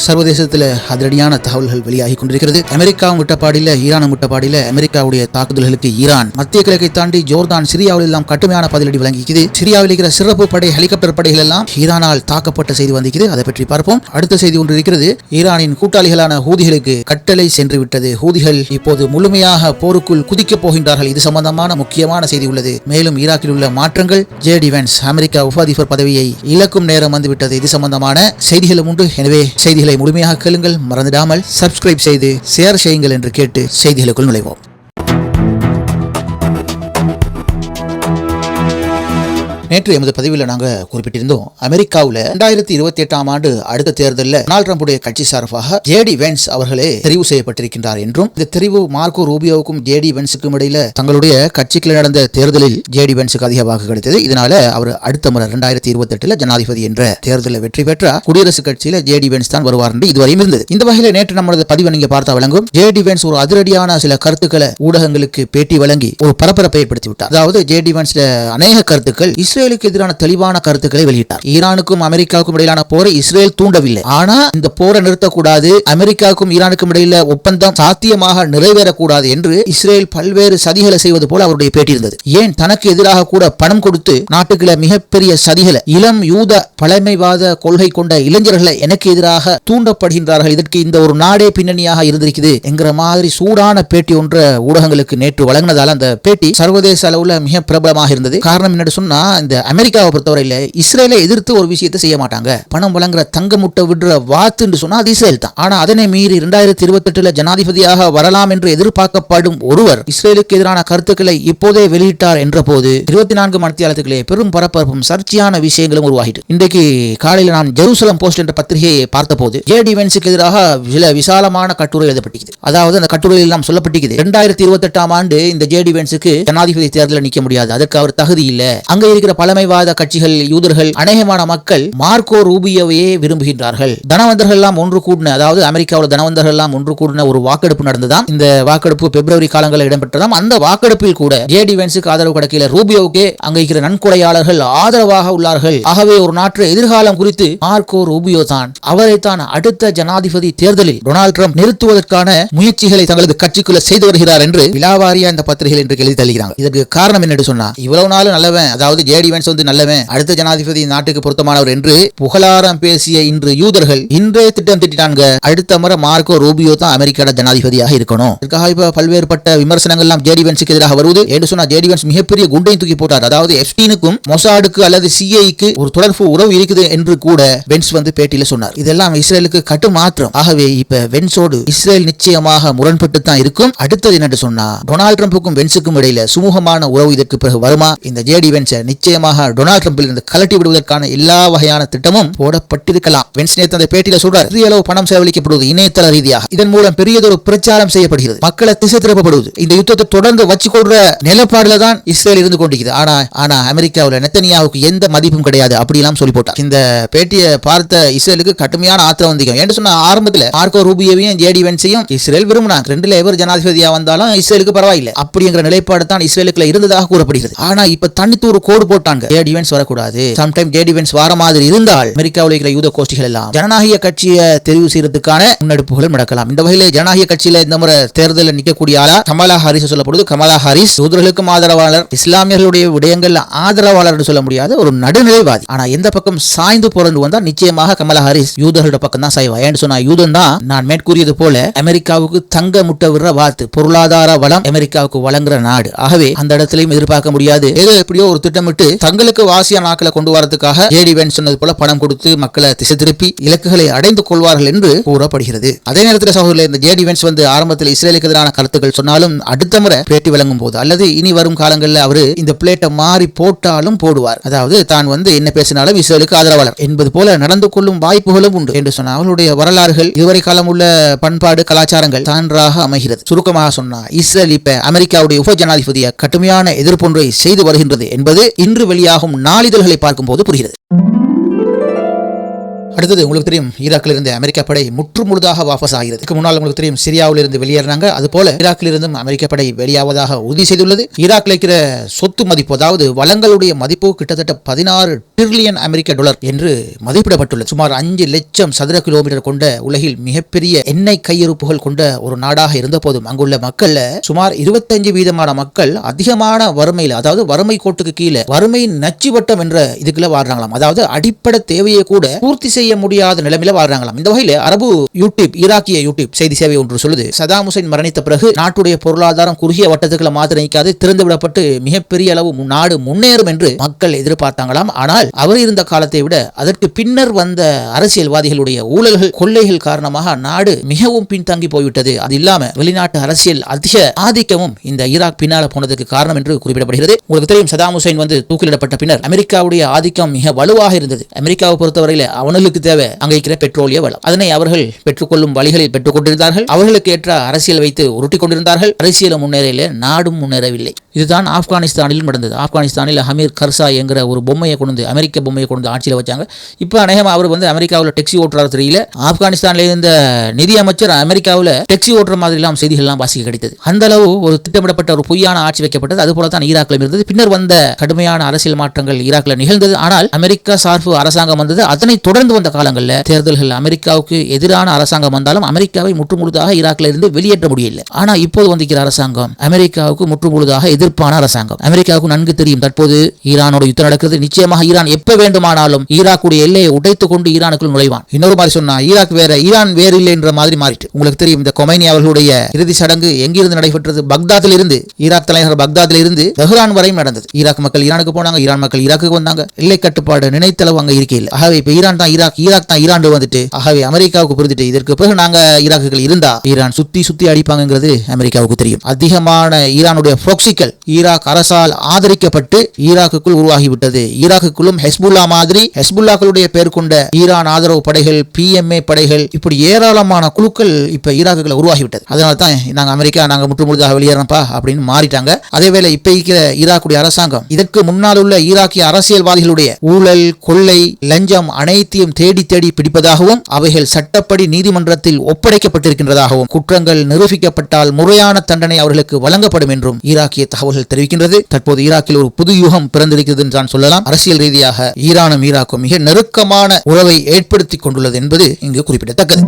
சர்வதேசத்தில் அதிரடியான தகவல்கள் வெளியாகி கொண்டிருக்கிறது. அமெரிக்காவும் விட்டப்பாடில, ஈரானும் விட்டப்பாடில அமெரிக்காவுடைய தாக்குதல்களுக்கு ஈரான் மத்திய கிழக்கை தாண்டி ஜோர்தான், சிரியாவில் எல்லாம் கடுமையான பதிலடி வழங்கிக்குது. சிரியாவில் இருக்கிற சிறப்பு படை, ஹெலிகாப்டர் படைகள் எல்லாம் ஈரானால் தாக்கப்பட்ட செய்தி வந்திருக்கிறது. அதை பற்றி பார்ப்போம். அடுத்த செய்தி ஒன்று இருக்கிறது. ஈரானின் கூட்டாளிகளான ஹூதிகளுக்கு கட்டளை சென்று விட்டது. ஹூதிகள் இப்போது முழுமையாக போருக்குள் குதிக்கப் போகின்றார்கள். இது சம்பந்தமான முக்கியமான செய்தி உள்ளது. மேலும் ஈராக்கில் உள்ள மாற்றங்கள், ஜே.டி. வென்ஸ் அமெரிக்கா உப அதிபர் பதவியை இழக்கும் நேரம் வந்துவிட்டது. இது சம்பந்தமான செய்திகளும் உண்டு. எனவே செய்திகளை முழுமையாக கேளுங்கள். மறந்துடாமல் சப்ஸ்கிரைப் செய்து ஷேர் செய்யுங்கள் என்று கேட்டு செய்திகளுக்குள் நுழைவோம். நேற்று எமது பதிவில் நாங்கள் குறிப்பிட்டிருந்தோம், அமெரிக்காவில் 2028 ஆண்டு அடுத்த தேர்தலில் டொனால்ட் ட்ரம்புடைய கட்சி சார்பாக ஜே.டி. வென்ஸ் அவர்களே தெரிவு செய்யப்பட்டிருக்கின்றார் என்றும், இந்த தெரிவு மார்க்கோ ரூபியோவுக்கும் ஜே.டி. வென்ஸுக்கும் இடையில தங்களுடைய கட்சிக்கு நடந்த தேர்தலில் ஜே.டி. வென்ஸுக்கு அதிக வாக்கு கிடைத்தது. இதனால அவர் அடுத்த முறை 2028 ஜனாதிபதி என்ற தேர்தலில் வெற்றி பெற்றால் குடியரசுக் கட்சியில ஜே.டி. வென்ஸ் தான் வருவார் என்று இதுவரையும் இருந்தது. இந்த வகையில் நேற்று நம்மளது பதிவை நீங்க பார்த்தா விளங்கும், ஜே.டி. வென்ஸ் ஒரு அதிரடியான சில கருத்துக்களை ஊடகங்களுக்கு பேட்டி வழங்கி ஒரு பரபரப்பை ஏற்படுத்தி விட்டார். அதாவது ஜே.டி. வென்ஸ் அநேக கருத்துக்கள் இஸ்ரேலுக்கு எதிரான தெளிவான கருத்துக்களை வெளியிட்டார். ஈரானுக்கும் அமெரிக்காவுக்கும் இடையிலான போரை இஸ்ரேல் தூண்டவில்லை. ஆனா இந்த போரை நிறுத்தக்கூடாது, அமெரிக்காவுக்கும் ஈரானுக்கும் இடையில ஒப்பந்தம் சாத்தியமாக நிறைவேறக்கூடாது என்று இஸ்ரேல் பல்வேறு சதிகளை செய்வது போல அவருடைய பேட்டி இருந்தது. ஏன் தனக்கு எதிராக கூட பணம் கொடுத்து நாட்டுக்குள்ள மிகப்பெரிய சதிகளை, இளம் யூத பழமைவாத கொள்கை கொண்ட இளைஞர்களை எனக்கு எதிராக தூண்டப்படுகின்றார்கள், இதற்கு இந்த ஒரு நாடே பின்னணியாக இருந்திருக்குது என்கிற மாதிரி சூடான பேட்டி ஒன்று ஊடகங்களுக்கு நேற்று வழங்கினதால் அந்த பேட்டி சர்வதேச அளவுல மிக பிரபலமாக இருந்தது. காரணம் என்ன சொன்னா, இந்த அமெரிக்காவை பொறுத்தவரையில இஸ்ரேலை எதிர்த்து ஒரு விஷயத்தை செய்ய மாட்டாங்க. பணம் வழங்குற தங்க முட்டை விடுற வாத்து சொன்னா அது இஸ்ரேல் தான். ஆனா அதனை மீறி 2028 ஜனாதிபதியாக வரலாம் என்று எதிர்பார்க்கப்படும் ஒருவர் இஸ்ரேலுக்கு எதிரான கருத்துக்களை இப்போதே வெளியிட்டார் என்ற போது 24 மணித்தியாலத்துக்களே பெரும் பரபரப்பும் சர்ச்சையான விஷயங்களும் உருவாகிட்டு. இன்றைக்கு காலையில் நான் ஜெருசலம் போஸ்ட் என்ற பத்திரிகையை பார்த்த போது ஜே.டி. வென்ஸுக்கு எதிராக சில விசாலமான கட்டுரை எழுதப்பட்டிருக்கிறது. அதாவது அந்த கட்டுரையில் எல்லாம் சொல்லப்பட்டிருக்கிறது, 2028 ஆண்டு இந்த ஜே.டி. வென்ஸுக்கு ஜனாதிபதி தேர்தலில் நிற்க முடியாது, அதற்கு அவர் தகுதி இல்லை. அங்க இருக்கிற பழமைவாத கட்சிகள், யூதர்கள், அநேகமான மக்கள் மார்க்கோ ரூபியோவையே விரும்புகின்றார்கள். தனவந்தர்கள் எல்லாம் ஒன்று கூடின, அதாவது அமெரிக்காவில் தனவந்தர்கள் எல்லாம் ஒன்று கூடின ஒரு வாக்கெடுப்பு நடந்ததாம். இந்த வாக்கெடுப்பு பிப்ரவரி காலங்களில் இடம்பெற்றதாம். அந்த வாக்கெடுப்பில் கூட ஜே.டி. வென்ஸுக்கு ஆதரவு கிடைக்கல, ரூபியோவுக்கே அங்க இருக்கிற நன்கொடையாளர்கள் ஆதரவாக உள்ளார்கள். ஆகவே ஒரு நாட்டு எதிர்காலம் குறித்து மார்க்கோ ரூபியோ தான், அவரைத்தான் அடுத்த ஜனாதிபதி தேர்தலில் டொனால்ட் ட்ரம்ப் நிறுத்துவதற்கான முயற்சிகளை தங்களது கட்சிக்குள்ள செய்து வருகிறார் என்று விலாவாரியா இந்த பத்திரிகையில் இன்று எழுதி தள்ளுகிறாங்க. இதற்கு காரணம் என்ன சொன்னா, இவ்வளவு நாள் நல்லவன், அதாவது ஜே.டி. வென்ஸ் நல்லவன், அடுத்த ஜனாதிபதி நாட்டுக்கு பொருத்தமானவர் என்று புகழாரம் பேசிய இன்று யூதர்கள் இன்றே திட்டம் திட்டாங்க, அடுத்த முறை மார்க்கோ ரூபியோ தான் அமெரிக்காவோட ஜனாதிபதியாக இருக்கணும். இதற்காக இப்ப பல்வேறுபட்ட விமர்சனங்கள் எல்லாம் ஜே.டி. வென்ஸுக்கு எதிராக வருவது. என்று சொன்னா ஜே.டி. வென்ஸ் மிகப்பெரிய குண்டையும் தூக்கி போட்டார். அதாவது எப்ஸ்டீனுக்கும் மொசாடுக்கு அல்லது சிஐக்கு ஒரு தொடர்பு உறவு இருக்குது என்று கூட வென்ஸ் பேட்டியில சொன்னார். இதெல்லாம் இஸ்ரேலுக்கு கட்டு மாற்றம். ஆகவே இப்ப வென்ஸோடு இஸ்ரேல் நிச்சயமாக முரண்பட்டு தான் இருக்கும். அடுத்தது என்ன சொன்னா, டொனால்ட் ட்ரம்புக்கும் வென்ஸுக்கும் இடையில சுமூகமான உறவு இதற்கு பிறகு வருமா? இந்த ஜே.டி. வென்ஸ் நிச்சயமாக டொனால்ட் ட்ரம்பில் இருந்து கலட்டி விடுவதற்கான எல்லா வகையான திட்டமும் போடப்பட்டிருக்கலாம். வென்ஸ் நேத்து அந்த பேட்டியில சொல்றார், பெரிய அளவு பணம் செலவழிக்கப்படுவது இணையதள ரீதியாக, இதன் மூலம் பெரியதொரு பிரச்சாரம் செய்யப்படுகிறது, மக்களை திசை திருப்பப்படுவது. இந்த யுத்தத்தை தொடர்ந்து வச்சுக்கொள்ற நிலப்பாடுல தான் இஸ்ரேல் இருந்து கொண்டிருக்கிறது. ஆனா அமெரிக்காவில் நெத்தனியாவுக்கு எந்த மதிப்பும் கிடையாது அப்படிலாம் சொல்லி போட்டார். இந்த பேட்டியை பார்த்த இஸ்ரேலுக்கு கடுமையான ஆத்திரம் வந்திருக்கும். என்று சொன்ன ஆரம்பத்தில் மார்க்கோ ரூபியோவையும் ஜே.டி. வென்ஸையும் இஸ்ரேல் விரும்பினாங்க. ரெண்டுல எவர் ஜனாதிபதியா வந்தாலும் இஸ்ரேலுக்கு பரவாயில்லை அப்படிங்கிற நிலைப்பாடு தான் இஸ்ரேலுக்குள்ள இருந்ததாக கூறப்படுகிறது. ஆனா இப்ப தனித்தூர் கோடு போட்டாங்க, ஜே.டி. வென்ஸ் வரக்கூடாது. சம்டைம் ஜே.டி. வென்ஸ் வார மாதிரி இருந்தால் அமெரிக்காவில் இருக்கிற யூத கோஷ்டிகள் எல்லாம் ஜனநாயக கட்சியை தெரிவு செய்யறதுக்கான முன்னெடுப்புகளும் நடக்கலாம். இந்த வகையில ஜனநாயக கட்சியில இந்த முறை தேர்தலில் நிற்கக்கூடிய ஆளா கமலா ஹாரிஸ் சொல்லப்படுது. கமலா ஹாரிஸ் யூதர்களுக்கும் ஆதரவாளர், இஸ்லாமியர்களுடைய விடயங்கள் ஆதரவாளர் என்று சொல்ல முடியாது, ஒரு நடுநிலைவாதி. ஆனா எந்த பக்கம் சாய்ந்து போறது வந்தா நிச்சயமாக கமலா ஹாரிஸ் யூதர்களோட பக்கம் தான் சாய்வா. ஏன்னு சொன்னா யூதன் தான் நான் மேற்கூறியது போல அமெரிக்காவுக்கு தங்க முட்டை விடுற வாத்து, பொருளாதார வளம் அமெரிக்காவுக்கு வழங்குற நாடு. ஆகவே அந்த இடத்திலையும் எதிர்பார்க்க முடியாது. ஏதோ எப்படியோ ஒரு திட்டமிட்டு தங்களுக்கு வாசிய நாட்களை கொண்டு வரதுக்காக ஜே.டி. வென்ஸ் சொன்னது போல பணம் கொடுத்து மக்களை திசை திருப்பி இலக்குகளை அடைந்து கொள்வார்கள் என்று கூறப்படுகிறது. அதே நேரத்தில் சகோதரர்களே, இந்த ஜே.டி. வென்ஸ் ஆரம்பத்தில் இஸ்ரேலுக்கு எதிரான கருத்துக்கள் சொன்னாலும் அடுத்த முறை பேட்டி வழங்கும் போது அல்லது இனி வரும் காலங்களில் அவரு இந்த பிளேட்டை மாறி போட்டாலும் போடுவார். அதாவது தான் என்ன பேசினாலும் இஸ்ரேலுக்கு ஆதரவாளர் என்பது போல நடந்து கொள்ளும் வாய்ப்புகளும் உண்டு என்று சொன்னால் அவர்களுடைய வரலாறுகள், இதுவரை காலம் உள்ள பண்பாடு, கலாச்சாரங்கள் சான்றாக அமைகிறது. சுருக்கமாக சொன்னா இஸ்ரேல் இப்ப அமெரிக்காவுடைய உப ஜனாதிபதியை கடுமையான எதிர்ப்பொன்றை செய்து வருகின்றது என்பது இன்று வெளியாகும் நாளிதழ்களை பார்க்கும் போது புரிகிறது. அடுத்தது உங்களுக்கு தெரியும் ஈராக்கில் இருந்து அமெரிக்க படை முற்றுமுழுதாக வாபஸ் ஆகிறது. இதுக்கு முன்னால் உங்களுக்கு தெரியும் சிரியாவில் இருந்து வெளியேறாங்க. அதுபோல ஈராக்கில் இருந்தும் அமெரிக்க படை வெளியாவதாக உறுதி செய்துள்ளது. ஈராக்கில் இருக்கிற சொத்து மதிப்பு, அதாவது வளங்களுடைய மதிப்பு கிட்டத்தட்ட 16 டிரில்லியன் அமெரிக்க டாலர் என்று மதிப்பிடப்பட்டுள்ளது. சுமார் 5 லட்சம் சதுர கிலோமீட்டர் கொண்ட உலகில் மிகப்பெரிய எண்ணெய் கையிருப்புகள் கொண்ட ஒரு நாடாக இருந்த போதும் அங்குள்ள மக்கள் சுமார் 25% மக்கள் அதிகமான வறுமையில், அதாவது வறுமை கோட்டுக்கு கீழே வறுமை நச்சுவட்டம் என்ற இதுக்குள்ள வாழ்றாங்களாம். அதாவது அடிப்படை தேவையை கூட பூர்த்தி செய்ய முடியாத நிலைமையில வாழ்றாங்களாம். இந்த வகையில் அரபு யூடியூப், ஈராக்கிய யூடியூப் செய்தி சேவை ஒன்று சொல்லுது, சதாம் ஹுசைன் மரணித்த பிறகு நாட்டுடைய பொருளாதாரம் குறுகிய வட்டத்துக்குள்ள மாத்திர நிற்காது, திறந்து விடப்பட்டு மிகப்பெரிய அளவு நாடு முன்னேறும் என்று மக்கள் எதிர்பார்த்தாங்களாம். ஆனால் அவர் இருந்த காலத்தை விட அதற்கு பின்னர் வந்த அரசியல்வாதிகளுடைய ஊழல்கள், கொள்ளைகள் காரணமாக நாடு மிகவும் பின்தங்கி போய்விட்டது. அது இல்லாம வெளிநாட்டு அரசியல் அதிக ஆதிக்கமும் இந்த ஈராக் பின்னால போனதுக்கு காரணம் என்று குறிப்பிடப்படுகிறது. உங்களுக்கு தெரியும் சதாம் ஹுசைன் தூக்கிலிடப்பட்ட பின்னர் அமெரிக்காவுடைய ஆதிக்கம் மிக வலுவாக இருந்தது. அமெரிக்காவை பொறுத்தவரையில் அவர்களுக்கு தேவை அங்கே இருக்கிற பெட்ரோலிய வளம். அதனை அவர்கள் பெற்றுக்கொள்ளும் வழிகளில் பெற்றுக் கொண்டிருந்தார்கள். அவர்களுக்கு ஏற்ற அரசியல் வைத்து உருட்டி கொண்டிருந்தார்கள். அரசியலும் முன்னேறவில்லை, நாடும் முன்னேறவில்லை. இதுதான் ஆப்கானிஸ்தானில் நடந்தது. ஆப்கானிஸ்தானில் ஹமீர் கர்சாய் என்கிற ஒரு பொம்மையை கொண்டு, அமெரிக்க பொம்மையை கொண்டு ஆட்சியில் வச்சாங்க. இப்போ அநேகமாக அவர் அமெரிக்காவில் டெக்ஸி ஓட்டுறாரு தெரியல. ஆப்கானிஸ்தானில் இருந்த நிதி அமைச்சர் அமெரிக்காவில் டெக்ஸி ஓட்டுற மாதிரி எல்லாம் செய்திகள் எல்லாம் வாசிக்க கிடைத்தது. அந்த அளவு ஒரு திட்டமிடப்பட்ட ஒரு பொய்யான ஆட்சி வைக்கப்பட்டது. அதுபோல தான் ஈராக்கில் இருந்தது. பின்னர் வந்த கடுமையான அரசியல் மாற்றங்கள் ஈராக்கில் நிகழ்ந்தது. ஆனால் அமெரிக்கா சார்பு அரசாங்கம் வந்தது. அதனை தொடர்ந்து வந்த காலங்களில் தேர்தல்கள் அமெரிக்காவுக்கு எதிரான அரசாங்கம் வந்தாலும் அமெரிக்காவை முற்றுமுழுதாக ஈராக்கில் இருந்து வெளியேற்ற முடியல. ஆனால் இப்போது வந்திருக்கிற அரசாங்கம் அமெரிக்காவுக்கு முற்றுமுழுதாக எதிர்ப்பான அரசாங்கம். அமெரிக்காவுக்கு நன்கு தெரியும் தற்போது ஈரானோட யுத்தம் நடக்கிறது. நிச்சயமாக ஈரான் எப்ப வேண்டுமானாலும் ஈராக்குடைய எல்லையை உடைத்துக் கொண்டு ஈரானுக்குள் நுழைவான். இன்னொரு மாதிரி சொன்னா ஈராக் வேற, ஈரான் வேறு இல்லை என்ற மாதிரி மாறிட்டு. உங்களுக்கு தெரியும் இந்த கொமைனி அவர்களுடைய இறுதி சடங்கு எங்கிருந்து நடைபெற்றது? பக்தாதில் இருந்து, ஈராக் தலைநகர் பக்தாதில் இருந்து தெஹ்ரான் வரையும் நடந்தது. ஈராக் மக்கள் ஈரானுக்கு போனாங்க, ஈரான் மக்கள் ஈராக்குக்கு வந்தாங்க. எல்லை கட்டுப்பாடு நினைத்தளவு அங்க இருக்கையில். ஆகவே இப்ப ஈரான் தான் ஈராக் தான் ஈரான் வந்துட்டு, ஆகவே அமெரிக்காவுக்கு புரிஞ்சுட்டு இதற்கு பிறகு நாங்க ஈராக்குகள் இருந்தா ஈரான் சுத்தி சுத்தி அடிப்பாங்கிறது அமெரிக்காவுக்கு தெரியும். அதிகமான ஈரானுடைய ப்ராக்சிகள் ஈராக் அரசால் ஆதரிக்கப்பட்டு ஈராக்குக்குள் உருவாகிவிட்டது. ஈராக்குள்ளும் ஹெஸ்புல்லா மாதிரி ஹெஸ்புல்லாக்களுடைய பெயர் கொண்ட ஈரான் ஆதரவு படைகள், PMA படைகள், இப்படி ஏராளமான குழுக்கள் இப்ப ஈராக்குகளை உருவாகிவிட்டது. அதனால தான் நாங்க முற்றுமுழுதாக வெளியேறப்பா அப்படின்னு மாறிட்டாங்க. அதேவேளை இப்ப இருக்கிற ஈராக்குடைய அரசாங்கம் இதற்கு முன்னால் உள்ள ஈராக்கிய அரசியல்வாதிகளுடைய ஊழல், கொள்ளை, லஞ்சம் அனைத்தையும் தேடி தேடி பிடிப்பதாகவும் அவைகள் சட்டப்படி நீதிமன்றத்தில் ஒப்படைக்கப்பட்டிருக்கின்றதாகவும் குற்றங்கள் நிரூபிக்கப்பட்டால் முறையான தண்டனை அவர்களுக்கு வழங்கப்படும் என்றும் ஈராக்கிய தகவல்கள் தெரிவிக்கின்றது. தற்போது ஈராக்கில் ஒரு புது யுகம் பிறந்திருக்கிறது என்று நான் சொல்லலாம். அரசியல் ரீதியாக ஈரானும் ஈராக்கும் மிக நெருக்கமான உறவை ஏற்படுத்திக் கொண்டுள்ளது என்பது இங்கு குறிப்பிடத்தக்கது.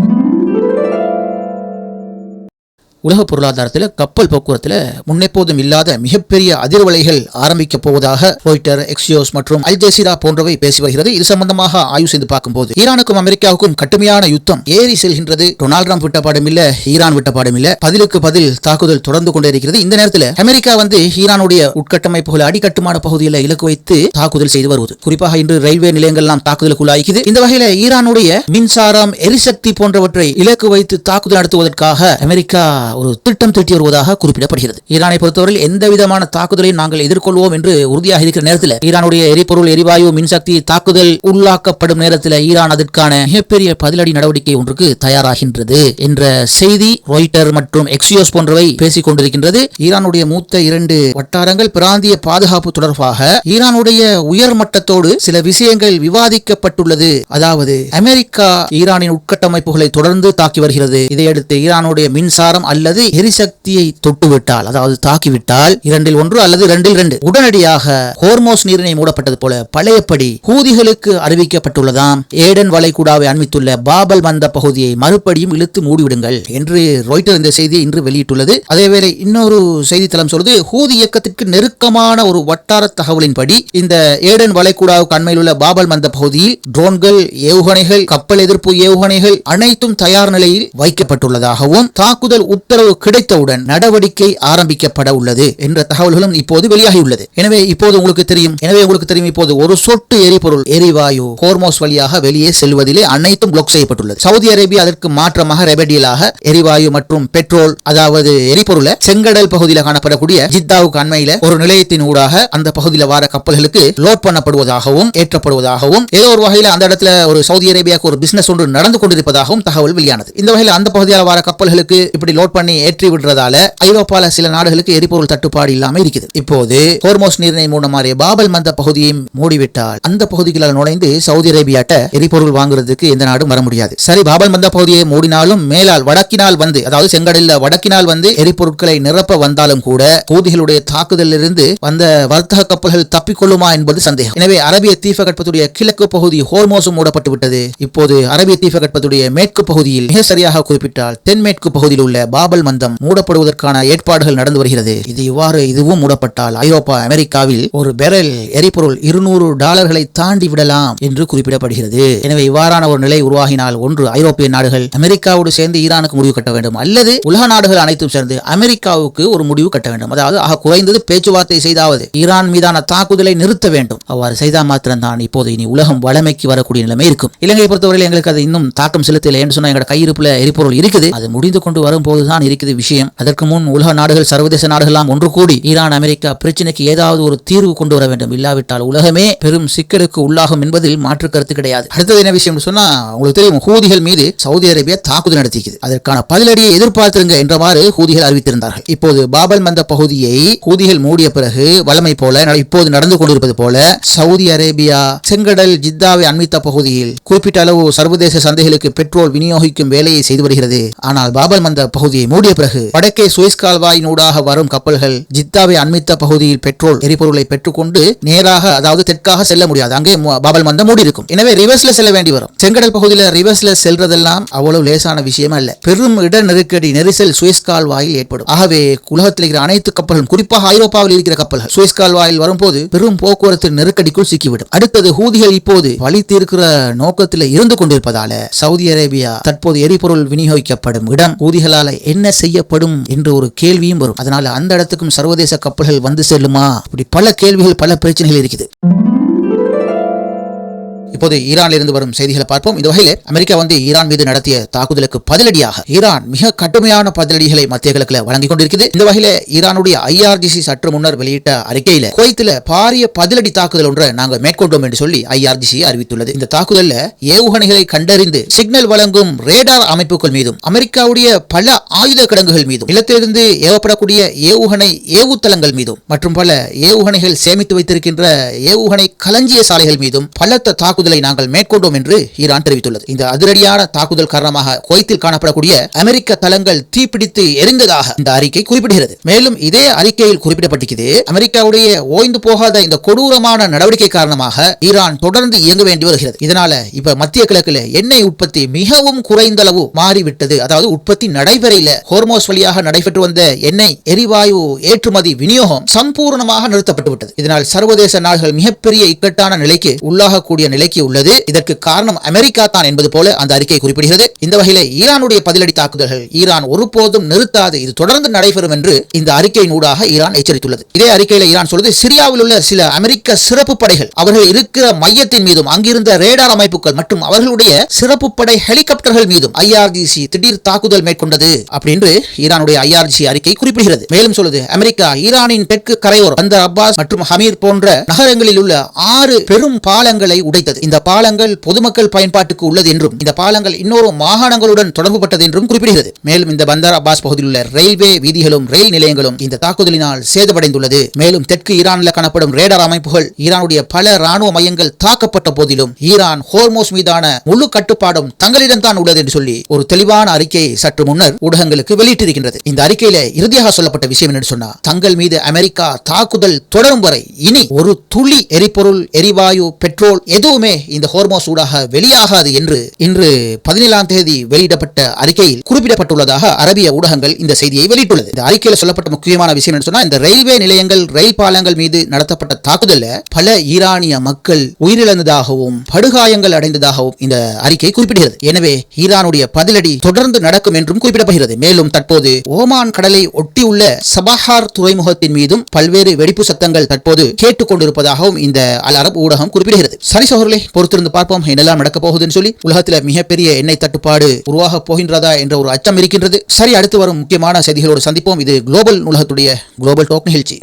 உலக பொருளாதாரத்தில் கப்பல் போக்குவரத்தில் முன்னெப்போதும் இல்லாத மிகப்பெரிய அதிர்வலைகள் ஆரம்பிக்க போவதாக ராய்ட்டர், எக்ஸியோஸ் மற்றும் அல் ஜசீரா போன்றவை பேசி வருகிறது. இது சம்பந்தமாக ஆய்வு செய்து பார்க்கும்போது ஈரானுக்கும் அமெரிக்காவுக்கும் கடுமையான யுத்தம் ஏறி செல்கின்றது. டொனால்ட் ட்ரம்ப் விட்ட பாடம் இல்ல, ஈரான் விட்ட பாடம் இல்ல. பதிலுக்கு பதில் தாக்குதல் தொடர்ந்து கொண்டே இருக்கிறது. இந்த நேரத்தில் அமெரிக்கா ஈரானுடைய உட்கட்டமைப்புகள், அடிக்கட்டுமான பகுதியில் இலக்கு வைத்து தாக்குதல் செய்து வருவது. குறிப்பாக இன்று ரயில்வே நிலையங்கள்லாம் தாக்குதலுக்குள்ளாகிது. இந்த வகையில் ஈரானுடைய மின்சாரம், எரிசக்தி போன்றவற்றை இலக்கு வைத்து தாக்குதல் நடத்துவதற்காக அமெரிக்கா ஒரு திட்டம் தீட்டி வருவதாக குறிப்பிடப்படுகிறது. ஈரானை பொறுத்தவரையில் எந்த விதமான தாக்குதலையும் நாங்கள் எதிர்கொள்வோம் என்று உறுதியாக இருக்கிற நேரத்தில் ஈரானுடைய எரிபொருள், எரிவாயு, மின்சக்தி தாக்குதல் உள்ளாக்கப்படும் நேரத்தில் ஈரான் அதற்கான மிகப்பெரிய பதிலடி நடவடிக்கை ஒன்றுக்கு தயாராகின்றது என்ற செய்தி ராய்ட்டர் மற்றும் எக்ஸியோஸ் போன்றவை பேசிக் கொண்டிருக்கின்றது. ஈரானுடைய மூத்த 2 வட்டாரங்கள் பிராந்திய பாதுகாப்பு தொடர்பாக ஈரானுடைய உயர் மட்டத்தோடு சில விஷயங்கள் விவாதிக்கப்பட்டுள்ளது. அதாவது அமெரிக்கா ஈரானின் உட்கட்டமைப்புகளை தொடர்ந்து தாக்கி வருகிறது. இதையடுத்து ஈரானுடைய மின்சாரம் அல்லது எரிசக்தியை தொட்டுவிட்டால், அதாவது தாக்கிவிட்டால் 2இல் 1 அல்லது 2இல் 2 உடனடியாக ஹோர்மோஸ் நீரிணை மூடப்பட்டது போல பழையபடி ஹூதிகளுக்கு அறிவிக்கப்பட்டுள்ளதாம். ஏடன் வளைகுடாவை அண்மித்துள்ள பாபல் மந்த பகுதியை மறுபடியும் இழுத்து மூடிவிடுங்கள் என்று ராய்ட்டர் இந்த செய்தியை இன்று வெளியிட்டுள்ளது. அதேவேளை இன்னொரு செய்தித்தளம் சொல்வது, ஹூதி இயக்கத்திற்கு நெருக்கமான ஒரு வட்டார தகவலின்படி இந்த ஏடன் வளைகுடாவுக்கு அண்மையில் உள்ள பாபல் மந்த பகுதியில் ட்ரோன்கள், ஏவுகணைகள், கப்பல் எதிர்ப்பு ஏவுகணைகள் அனைத்தும் தயார் நிலையில் வைக்கப்பட்டுள்ளதாகவும் தாக்குதல் உத்தரவு கிடைத்தவுடன் நடவடிக்கை ஆரம்பிக்கப்பட உள்ளது என்ற தகவல்களும் இப்போது வெளியாகியுள்ளது. எனவே இப்போது உங்களுக்கு தெரியும் இப்போது ஒரு சொட்டு எரிபொருள், எரிவாயு ஹோர்மோஸ் வழியாக வெளியே செல்வதிலே அனைத்தும் பிளாக் செய்யப்பட்டுள்ளது. சவுதி அரேபியா அதற்கு மாற்றமாக ரெபடியலாக எரிவாயு மற்றும் பெட்ரோல், அதாவது எரிபொருளை செங்கடல் பகுதியில் காணப்படக்கூடிய ஜித்தாவுக்கு அண்மையில ஒரு நிலையத்தின் ஊடாக அந்த பகுதியில் வார கப்பல்கள் கப்பல்களுக்கு லோட் பண்ணப்படுவதாகவும் ஏற்றப்படுவதாகவும் ஏதோ ஒரு வகையில் அந்த இடத்துல ஒரு சவுதி அரேபியாவுக்கு ஒரு பிசினஸ் ஒன்று நடந்து கொண்டிருப்பதாகவும் தகவல் வெளியானது. இந்த வகையில் அந்த பகுதியால் வர கப்பல்களுக்கு இப்படி லோட் பண்ணி ஏற்றி விடுறதால ஐரோப்பால சில நாடுகளுக்கு எரிபொருள் தட்டுப்பாடு இல்லாம இருக்குது. இப்போது ஹோர்மோஸ் நீரிணை மூலமாக பாபல் மந்த பகுதியை மூடிவிட்டால் அந்த பகுதிகளால் நுழைந்து சவுதி அரேபியாட்ட எரிபொருள் வாங்குறதுக்கு எந்த நாடும் வர முடியாது. சரி, பாபல் மந்த பகுதியை மூடினாலும் மேலால் வடக்கினால் வந்து, அதாவது செங்கடல்ல வடக்கினால் வந்து எரிபொருட்களை நிரப்ப வந்தாலும் கூட ஹூதிகளுடைய தாக்குதலில் இருந்து வந்த வர்த்தக கப்பல்கள் தப்பிக்கொள்ளுமா என்பது சந்தேகம். எனவே அரபிய தீபகற்பத்துடைய கிழக்கு பகுதி ஹோர்மோஸும் மூடப்பட்டு விட்டது. இப்போது அரபிய தீபகற்பத்துடைய மேற்கு பகுதியில் மிக சரியாக குறிப்பிட்டால் தென்மேற்கு பகுதியில் உள்ள பாபல் மந்தம் மூடப்படுவதற்கான ஏற்பாடுகள் நடந்து வருகிறது. இது இவ்வாறு இதுவும் மூடப்பட்டால் ஐரோப்பா அமெரிக்காவில் ஒரு பெரல் எரிபொருள் $200 தாண்டி விடலாம் என்று குறிப்பிடப்படுகிறது. எனவே இவ்வாறான ஒரு நிலை உருவாகினால் ஒன்று ஐரோப்பிய நாடுகள் அமெரிக்காவோடு சேர்ந்து ஈரானுக்கு முடிவு கட்ட வேண்டும், அல்லது உலக நாடுகள் அனைத்தும் சேர்ந்து அமெரிக்காவுக்கு ஒரு முடிவு கட்ட வேண்டும். அதாவது குறைந்தது பேச்சுவார்த்தை செய்தாவது ஈரான் மீதான தாக்குதலை நிறுத்த வேண்டும். அவ்வாறு செய்தால் மாத்திரம்தான் இப்போது இனி உலகம் வளமைக்கு வரக்கூடிய நிலைமை இருக்கும். இலங்கையை பொறுத்தவரையில் எங்களுக்கு அது இன்னும் தாக்கம் செலுத்தலை என்று சொன்னால் எங்களோட கையிருப்புல எரிபொருள் இருக்குது. அது முடிந்து கொண்டு வரும்போதுதான் இருக்குது விஷயம். அதற்கு முன் உலக நாடுகள் சர்வதேச நாடுகள் ஒன்று கூடி ஈரான் அமெரிக்கா பிரச்சனைக்கு ஏதாவது ஒரு தீர்வு கொண்டு வர வேண்டும். இல்லாவிட்டால் உலகமே பெரும் சிக்கலுக்கு உள்ளாகும் என்பதில் மாற்று கருத்து கிடையாது. அடுத்தது என்ன விஷயம் சொன்னா, உங்களுக்கு தெரியும், ஹூதிகள் மீது சவுதி அரேபியா தாக்குதல் நடத்தியது. அதற்கான பதிலடியை எதிர்பார்த்திருங்க என்றவாறு ஹூதிகள் அறிவித்திருந்தார்கள். இப்போது பாபல் மந்த பகுதியை ஹூதிகள் மூடிய பிறகு வளமை போல இப்போது நடந்து கொண்டிருப்பது போல சவுதி அரேபியா செங்கடல் ஜித்தாவை அண்மித்த பகுதியில் குறிப்பிட்ட அளவு சர்வதேச சந்தைகளுக்கு பெட்ரோல் விநியோகிக்கும் வேலையை செய்து வருகிறது. ஆனால் பாபல் மந்த பகுதியை மூடிய பிறகு வடக்கே சுயஸ் கால்வாயினூடாக வரும் கப்பல்கள் ஜித்தாவை அண்மித்த பகுதியில் பெட்ரோல் எரிபொருளை பெற்றுக்கொண்டு நேராக, அதாவது தெற்காக செல்ல முடியாது. அங்கே பாபல் மந்தம் மூடி இருக்கும். எனவே ரிவர்ஸ்ல செல்ல வேண்டி வரும். செங்கடல் பகுதியில் ரிவர்ஸ்ல செல்றதெல்லாம் அவ்வளவு லேசான விஷயம் அல்ல. பெரும் இட நெருக்கடி நெரிசல் சுயஸ் கால்வாயில் ஏற்படும். ஆகவே உலகத்தில் இருக்கிற அனைத்து கப்பல்களும், குறிப்பாக ஐரோப்பாவில் இருக்கிற கப்பல்கள் சுயஸ் கால்வாயில் வரும்போது பெரும் போக்குவரத்து நெருக்கடிக்குள் சிக்கிவிடும். அடுத்தது ஹூதிகள் இப்போது வழி தீர்க்கிற நோக்கத்தில் இருந்து கொண்டிருப்பதால சவுதி அரேபியா தற்போது எரிபொருள் விநியோகிக்கப்படும் இடம் ஹூதிகளால என்ன செய்யப்படும் என்ற ஒரு கேள்வியும் வரும். அதனால அந்த இடத்துக்கும் சர்வதேச கப்பல்கள் வந்து செல்லுமா? இப்படி பல கேள்விகள், பல பிரச்சனைகள் இருக்குது. இப்போது ஈரானில் இருந்து வரும் செய்திகளை பார்ப்போம். இந்த வகையில் அமெரிக்கா ஈரான் மீது நடத்திய தாக்குதலுக்கு பதிலடியாக ஈரான் மிக கடுமையான பதிலடிகளை மத்திய கிழக்கில் வழங்கிக் கொண்டிருக்கிறது. இந்த வகையில் ஈரானுடைய IRGC சற்று முன்னர் வெளியிட்ட அறிக்கையில குவைத்தில் பாரிய பதிலடி தாக்குதல் ஒன்றை நாங்கள் மேற்கொண்டோம் என்று சொல்லி IRGC அறிவித்துள்ளது. இந்த தாக்குதலில் ஏவுகணைகளை கண்டறிந்து சிக்னல் வழங்கும் ரேடார் அமைப்புகள் மீதும் அமெரிக்காவுடைய பல ஆயுத கிடங்குகள் மீதும் நிலத்திலிருந்து ஏவப்படக்கூடிய ஏவுகணை ஏவுதளங்கள் மீதும் மற்றும் பல ஏவுகணைகள் சேமித்து வைத்திருக்கின்ற ஏவுகணை களஞ்சிய சாலைகள் மீதும் பலத்த தாக்குதலை நாங்கள் மேற்கொண்டோம் என்று ஈரான் தெரிவித்துள்ளது. இந்த அதிரடியான தாக்குதல் காரணமாக குவைத்தில் காணப்படக்கூடிய அமெரிக்க தளங்கள் தீப்பிடித்து எரிந்ததாக இந்த அறிக்கை குறிப்பிடுகிறது. மேலும் இதே அறிக்கையில் குறிப்பிடப்பட்டிருக்கிறது, அமெரிக்காவுடைய ஓய்ந்து போகாத இந்த கொடூரமான நடவடிக்கை காரணமாக ஈரான் தொடர்ந்து இயங்க வேண்டி வருகிறது. இதனால இப்ப மத்திய கிழக்கில் எண்ணெய் உற்பத்தி மிகவும் குறைந்த அளவு மாறிவிட்டது. அதாவது உற்பத்தி நடைபெறல. ஹோர்மோஸ் வழியாக நடைபெற்று வந்த எண்ணெய் எரிவாயு ஏற்றுமதி விநியோகம் சம்பூர்ணமாக நிறுத்தப்பட்டு விட்டது. இதனால் சர்வதேச நாடுகள் மிகப்பெரிய இக்கட்டான நிலைக்கு உள்ளாகக்கூடிய நிலைக்கு உள்ளது. இதற்கு காரணம் அமெரிக்கா தான் என்பது போல அந்த அறிக்கை குறிப்பிடுகிறது. இந்த வகையில் ஈரானுடைய பதிலடி தாக்குதல்கள் ஈரான் ஒருபோதும் நிறுத்தாது, இது தொடர்ந்து நடைபெறும் என்று இந்த அறிக்கையின் ஊடாக ஈரான் எச்சரித்துள்ளது. இதே அறிக்கையில் ஈரான் சொல்வது, சிரியாவில் உள்ள சில அமெரிக்க சிறப்பு படைகள் அவர்கள் இருக்கிற மையத்தின் மீதும் அங்கிருந்த ரேடார் அமைப்புகள் மற்றும் அவர்களுடைய சிறப்பு படை ஹெலிகாப்டர்கள் மீதும் IRGC திடீர் தாக்குதல் மேற்கொண்டது அப்படின்னு ஈரானுடைய IRGC அறிக்கை குறிப்பிடுகிறது. மேலும் சொல்லுது, அமெரிக்கா ஈரானின் தெற்கு கரையோரம் பந்தர் அப்பாஸ் மற்றும் ஹமீர் போன்ற நகரங்களில் உள்ள 6 பெரும் பாலங்களை உடைத்தது. இந்த பாலங்கள் பொதுமக்கள் பயன்பாட்டுக்கு உள்ளது என்றும் இந்த பாலங்கள் இன்னொரு மாகாணங்களுடன் தொடர்புபட்டது என்றும் குறிப்பிடுகிறது. மேலும் இந்த பந்தர் அப்பாஸ் பகுதியில் உள்ள ரயில்வே வீதிகளும் ரயில் நிலையங்களும் இந்த தாக்குதலினால் சேதமடைந்துள்ளது. மேலும் தெற்கு ஈரானில் காணப்படும் ரேடார் அமைப்புகள் ஈரானுடைய பல ராணுவ மையங்கள் தாக்கப்பட்ட போதிலும் ஈரான் ஹோர்மோஸ் மீதான முழு கட்டுப்பாடும் தங்களிடம் தான் உள்ளது என்று சொல்லி ஒரு தெளிவான அறிக்கையை சற்று முன்னர் ஊடகங்களுக்கு வெளியிட்டிருக்கின்றது. இந்த அறிக்கையில இறுதியாக சொல்லப்பட்ட விஷயம் என்று சொன்னா, தங்கள் மீது அமெரிக்கா தாக்குதல் தொடரும் வரை இனி ஒரு துளி எரிபொருள் எரிவாயு பெட்ரோல் எதுவுமே இந்த ஹோர்மோஸ் ஊடாக வெளியாகாது என்று இன்று 17ஆம் தேதி வெளியிடப்பட்ட அறிக்கையில் குறிப்பிடப்பட்டுள்ளதாக அரபிய ஊடகங்கள் இந்த செய்தியை வெளியிட்டுள்ளது. இந்த அறிக்கையில் சொல்லப்பட்ட முக்கியமான விஷயம் என்று சொன்னா, இந்த ரயில்வே நிலையங்கள் ரயில் பாலங்கள் மீது நடத்தப்பட்ட தாக்குதல்ல பல ஈரானிய மக்கள் உயிரிழந்ததாகவும் படுகாயங்கள் அடைந்ததாகவும் இந்த அறிக்கை குறிப்பிடுகிறது. எனவே ஈரானுடைய பதிலடி தொடர்ந்து நடக்கும் என்றும் குறிப்பிடப்படுகிறது. மேலும் தற்போது ஓமான் கடலை ஒட்டியுள்ள சபஹார் துறைமுகத்தின் மீதும் பல்வேறு வெடிப்பு சத்தங்கள் தற்போது கேட்டுக்கொண்டிருப்பதாகவும் இந்த அல் அரப் ஊடகம் குறிப்பிடுகிறது. சரி சகோதரர்களே, பொறுத்திருந்து பார்ப்போம் என்னெல்லாம் நடக்க போகுதுன்னு சொல்லி. உலகத்தில் மிகப்பெரிய எண்ணெய் தட்டுப்பாடு உருவாக போகின்றதா என்ற ஒரு அச்சம் இருக்கின்றது. சரி, அடுத்து வரும் முக்கியமான செய்திகளோடு சந்திப்போம். இது குளோபல் உலகத்துடைய குளோபல் டாக் நிகழ்ச்சி.